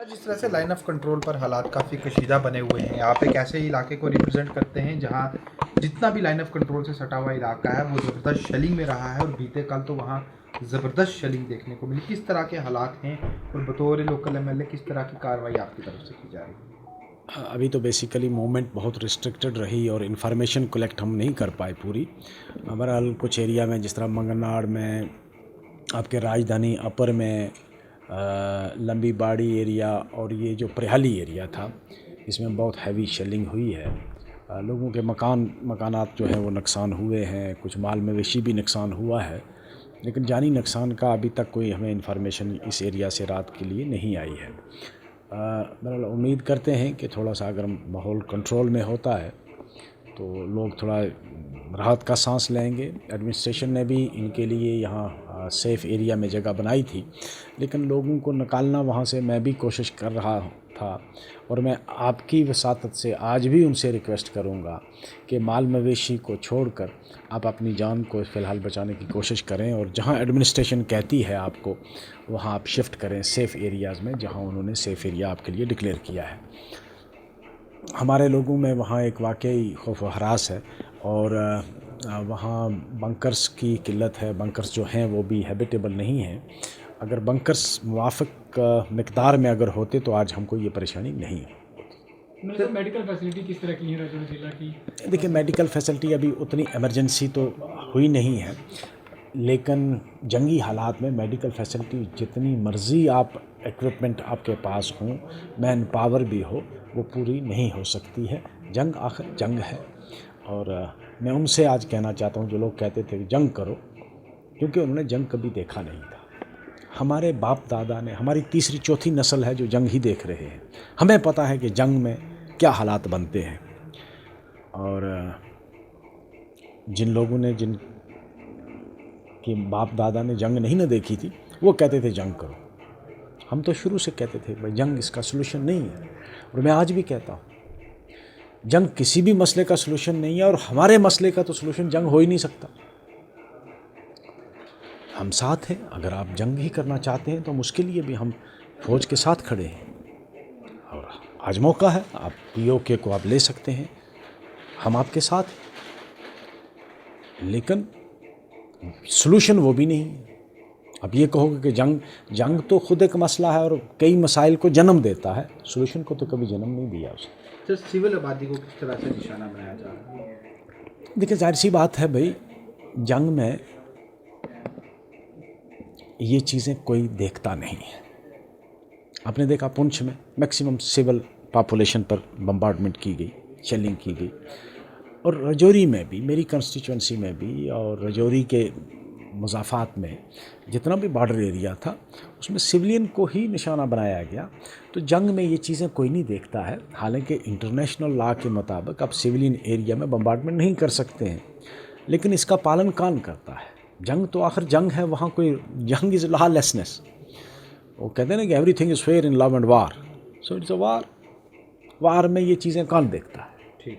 جس طرح سے لائن آف کنٹرول پر حالات کافی کشیدہ بنے ہوئے ہیں، آپ ایک ایسے علاقے کو ریپرزینٹ کرتے ہیں جہاں جتنا بھی لائن آف کنٹرول سے سٹا ہوا علاقہ ہے وہ زبردست شیلنگ میں رہا ہے، اور بیتے کل تو وہاں زبردست شیلنگ دیکھنے کو ملی. کس طرح کے حالات ہیں اور بطور لوکل ایم ایل اے کس طرح کی کارروائی آپ کی طرف سے کی جا رہی ہے؟ ابھی تو بیسیکلی موومنٹ بہت ریسٹرکٹڈ رہی اور انفارمیشن کلیکٹ ہم نہیں کر پائے پوری. بہرحال کچھ ایریا میں جس طرح منگناڑ میں، آپ کے راجدھانی اپر میں، لمبی باڑی ایریا اور یہ جو پریہالی ایریا تھا، اس میں بہت ہیوی شیلنگ ہوئی ہے. لوگوں کے مکانات جو ہیں وہ نقصان ہوئے ہیں، کچھ مال مویشی بھی نقصان ہوا ہے، لیکن جانی نقصان کا ابھی تک کوئی ہمیں انفارمیشن اس ایریا سے رات کے لیے نہیں آئی ہے. بہرحال امید کرتے ہیں کہ تھوڑا سا اگر ماحول کنٹرول میں ہوتا ہے تو لوگ تھوڑا راحت کا سانس لیں گے. ایڈمنسٹریشن نے بھی ان کے لیے یہاں سیف ایریا میں جگہ بنائی تھی، لیکن لوگوں کو نکالنا وہاں سے میں بھی کوشش کر رہا تھا. اور میں آپ کی وساطت سے آج بھی ان سے ریکویسٹ کروں گا کہ مال مویشی کو چھوڑ کر آپ اپنی جان کو فی الحال بچانے کی کوشش کریں، اور جہاں ایڈمنسٹریشن کہتی ہے آپ کو وہاں آپ شفٹ کریں سیف ایریاز میں، جہاں انہوں نے سیف ایریا آپ کے لیے ڈکلیئر کیا ہے. ہمارے لوگوں میں وہاں ایک واقعی خوف و ہراس ہے، اور وہاں بنکرز کی قلت ہے. بنکرز جو ہیں وہ بھی ہیبیٹیبل نہیں ہیں. اگر بنکرز موافق مقدار میں اگر ہوتے تو آج ہم کو یہ پریشانی نہیں ہے. میڈیکل فیسلٹی کس طرح کی ہے راجوری ضلع کی؟ دیکھیں، میڈیکل فیسلٹی ابھی اتنی ایمرجنسی تو ہوئی نہیں ہے، لیکن جنگی حالات میں میڈیکل فیسلٹی جتنی مرضی آپ ایکوپمنٹ آپ کے پاس ہوں، مین پاور بھی ہو، وہ پوری نہیں ہو سکتی ہے. جنگ آخر جنگ ہے، اور میں ان سے آج کہنا چاہتا ہوں جو لوگ کہتے تھے کہ جنگ کرو، کیونکہ انہوں نے جنگ کبھی دیکھا نہیں تھا. ہمارے باپ دادا نے، ہماری تیسری چوتھی نسل ہے جو جنگ ہی دیکھ رہے ہیں. ہمیں پتہ ہے کہ جنگ میں کیا حالات بنتے ہیں. اور جن لوگوں نے، جن کے باپ دادا نے جنگ نہیں نہ دیکھی تھی، وہ کہتے تھے جنگ کرو. ہم تو شروع سے کہتے تھے بھائی جنگ اس کا سلوشن نہیں ہے، اور میں آج بھی کہتا ہوں جنگ کسی بھی مسئلے کا سلوشن نہیں ہے، اور ہمارے مسئلے کا تو سلوشن جنگ ہو ہی نہیں سکتا. ہم ساتھ ہیں. اگر آپ جنگ ہی کرنا چاہتے ہیں تو ہم اس کے لیے بھی ہم فوج کے ساتھ کھڑے ہیں، اور آج موقع ہے. آپ پی او کے کو آپ لے سکتے ہیں، ہم آپ کے ساتھ ہیں. لیکن سلوشن وہ بھی نہیں ہے. اب یہ کہو گے کہ جنگ تو خود ایک مسئلہ ہے اور کئی مسائل کو جنم دیتا ہے، سلوشن کو تو کبھی جنم نہیں دیا اس نے. سر، سول آبادی کو کس طرح سے نشانہ بنایا جا رہا ہے؟ دیکھیں، ظاہر سی بات ہے بھائی، جنگ میں یہ چیزیں کوئی دیکھتا نہیں ہے. آپ نے دیکھا پونچھ میں میکسیمم سول پاپولیشن پر بمبارڈمنٹ کی گئی، شیلنگ کی گئی. اور رجوری میں بھی، میری کنسٹیچوئنسی میں بھی، اور رجوری کے مضافات میں جتنا بھی بارڈر ایریا تھا اس میں سولین کو ہی نشانہ بنایا گیا. تو جنگ میں یہ چیزیں کوئی نہیں دیکھتا ہے. حالانکہ انٹرنیشنل لا کے مطابق آپ سولین ایریا میں بمبارڈمنٹ نہیں کر سکتے ہیں، لیکن اس کا پالن کون کرتا ہے؟ جنگ تو آخر جنگ ہے. وہاں کوئی جنگ از لا لیسنس. وہ کہتے ہیں نا کہ everything is fair in love and war, so it's a war. War میں یہ چیزیں کون دیکھتا ہے؟ ٹھیک.